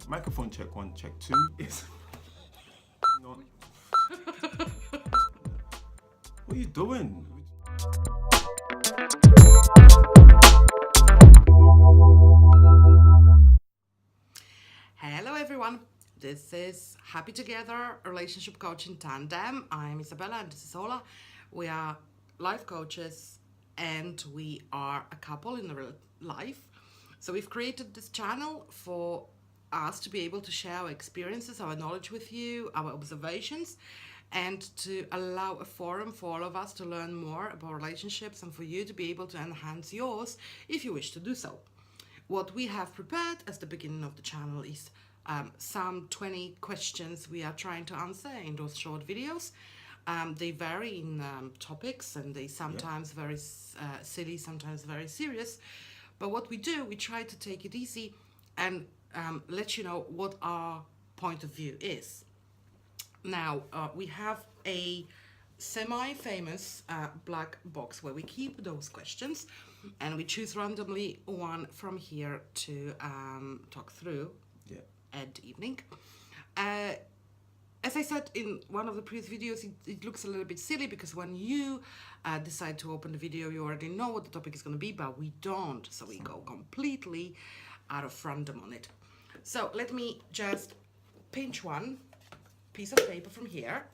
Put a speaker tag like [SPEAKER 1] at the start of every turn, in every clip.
[SPEAKER 1] Microphone check one, check two is not. What are you doing?
[SPEAKER 2] Hello, everyone. This is Happy Together, a relationship coach in tandem. I'm Isabella and this is Ola. We are life coaches and we are a couple in real life. So, we've created this channel for us to be able to share our experiences, our knowledge with you, our observations, and to allow a forum for all of us to learn more about relationships and for you to be able to enhance yours if you wish to do so. What we have prepared as the beginning of the channel is some 20 questions we are trying to answer in those short videos. They vary in topics and they sometimes very silly, sometimes very serious. But what we do, we try to take it easy and let you know what our point of view is. Now, we have a semi-famous black box where we keep those questions and we choose randomly one from here to talk through
[SPEAKER 1] Yeah.
[SPEAKER 2] at evening. As I said in one of the previous videos, it looks a little bit silly because when you decide to open the video, you already know what the topic is going to be, but we don't. So we go completely out of random on it. So let me just pinch one piece of paper from here.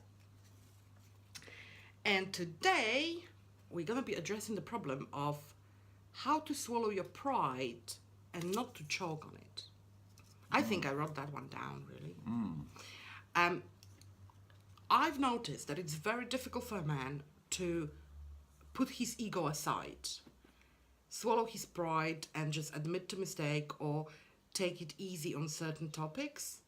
[SPEAKER 2] And today we're going to be addressing the problem of how to swallow your pride and not to choke on it. I think I wrote that one down, really. I've noticed that it's very difficult for a man to put his ego aside, swallow his pride, and just admit to mistake or take it easy on certain topics.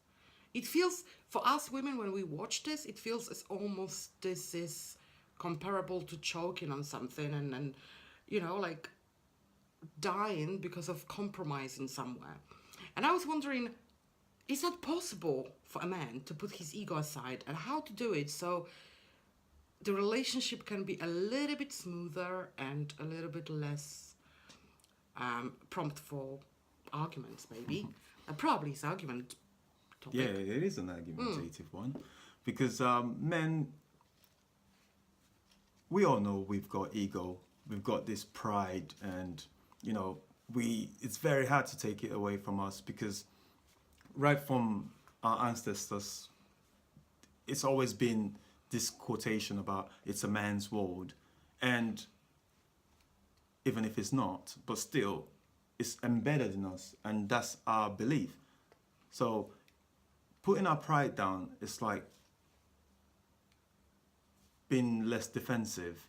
[SPEAKER 2] It feels, for us women, when we watch this, it feels as almost this is comparable to choking on something and you know, like dying because of compromising somewhere. And I was wondering, is that possible for a man to put his ego aside and how to do it so the relationship can be a little bit smoother and a little bit less prompt for arguments, maybe. Probably is argument topic.
[SPEAKER 1] Yeah, it is an argumentative one because men, we all know we've got ego, we've got this pride, and you know, it's very hard to take it away from us because right from our ancestors, it's always been this quotation about it's a man's world, and even if it's not, but still, it's embedded in us, and that's our belief. So putting our pride down is like being less defensive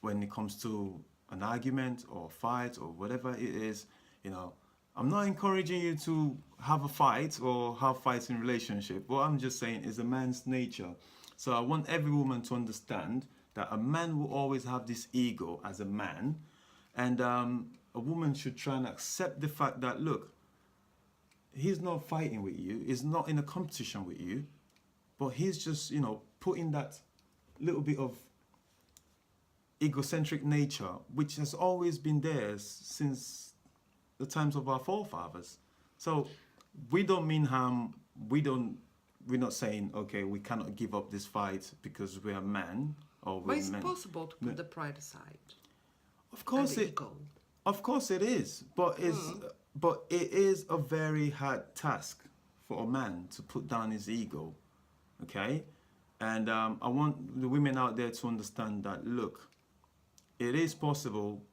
[SPEAKER 1] when it comes to an argument or a fight or whatever it is. You know, I'm not encouraging you to have a fight or have fights in relationship. What I'm just saying is a man's nature. So I want every woman to understand that a man will always have this ego as a man, and a woman should try and accept the fact that look, he's not fighting with you, he's not in a competition with you, but he's just, you know, putting that little bit of egocentric nature, which has always been there since the times of our forefathers. So we don't mean harm. We're not saying okay, we cannot give up this fight because we're a man or
[SPEAKER 2] But
[SPEAKER 1] we're
[SPEAKER 2] it's
[SPEAKER 1] men.
[SPEAKER 2] possible to put the pride aside.
[SPEAKER 1] Of course
[SPEAKER 2] And the
[SPEAKER 1] it.
[SPEAKER 2] ego.
[SPEAKER 1] Of course it is, but it is a very hard task for a man to put down his ego, okay? And I want the women out there to understand that look, it is possible,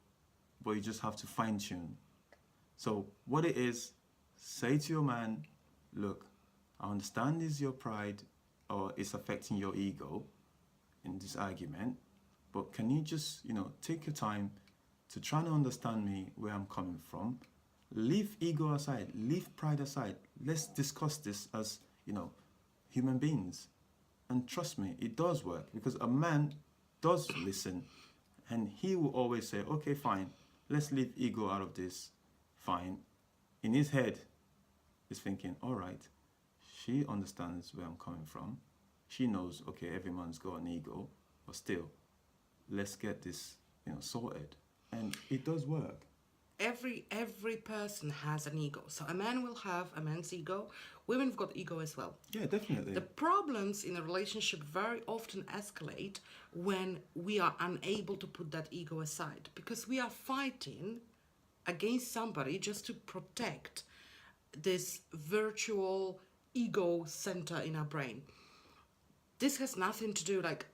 [SPEAKER 1] but you just have to fine tune. So what it is, say to your man, look, I understand is your pride or it's affecting your ego in this argument, but can you just, you know, take your time to try to understand me, where I'm coming from. Leave ego aside, leave pride aside. Let's discuss this as, you know, human beings. And trust me, it does work because a man does listen and he will always say, okay, fine, let's leave ego out of this. Fine. In his head, he's thinking, all right, she understands where I'm coming from. She knows, okay, every man's got an ego, but still, let's get this, you know, sorted. And it does work.
[SPEAKER 2] every person has an ego. So a man will have a man's ego. Women have got ego as well.
[SPEAKER 1] Yeah, definitely.
[SPEAKER 2] The problems in a relationship very often escalate when we are unable to put that ego aside, because we are fighting against somebody just to protect this virtual ego center in our brain. This has nothing to do, like,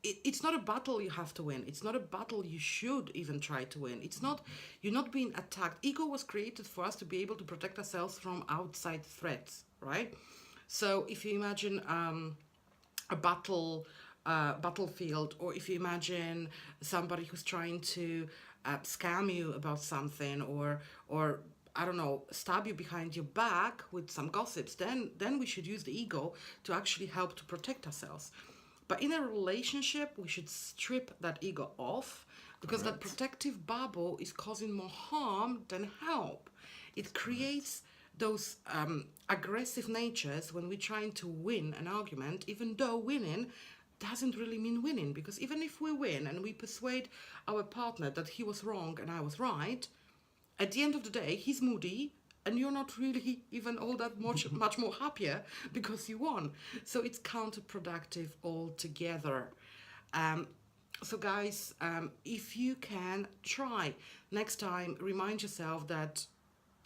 [SPEAKER 2] it's not a battle you have to win. It's not a battle you should even try to win. It's not, you're not being attacked. Ego was created for us to be able to protect ourselves from outside threats, right? So if you imagine a battlefield, or if you imagine somebody who's trying to scam you about something, or I don't know, stab you behind your back with some gossips, then we should use the ego to actually help to protect ourselves. But in a relationship, we should strip that ego off, because that protective bubble is causing more harm than help. It creates those aggressive natures when we're trying to win an argument, even though winning doesn't really mean winning. Because even if we win and we persuade our partner that he was wrong and I was right, at the end of the day, he's moody, and you're not really even all that much more happier because you won. So it's counterproductive altogether. So guys, if you can, try next time, remind yourself that,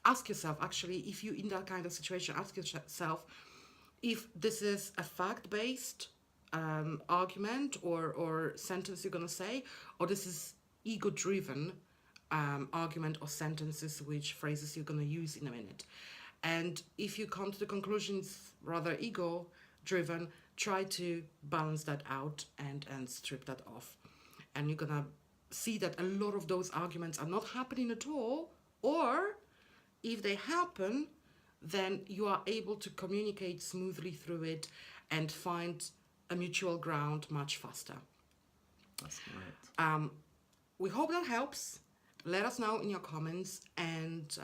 [SPEAKER 2] ask yourself, actually, if you're in that kind of situation, ask yourself if this is a fact-based argument or sentence you're going to say, or this is ego-driven argument or sentences, which phrases you're going to use in a minute. And if you come to the conclusion it's rather ego driven, try to balance that out and strip that off, and you're gonna see that a lot of those arguments are not happening at all, or if they happen, then you are able to communicate smoothly through it and find a mutual ground much faster.
[SPEAKER 1] That's correct.
[SPEAKER 2] We hope that helps. Let us know in your comments, and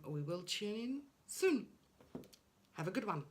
[SPEAKER 2] we will tune in soon. Have a good one.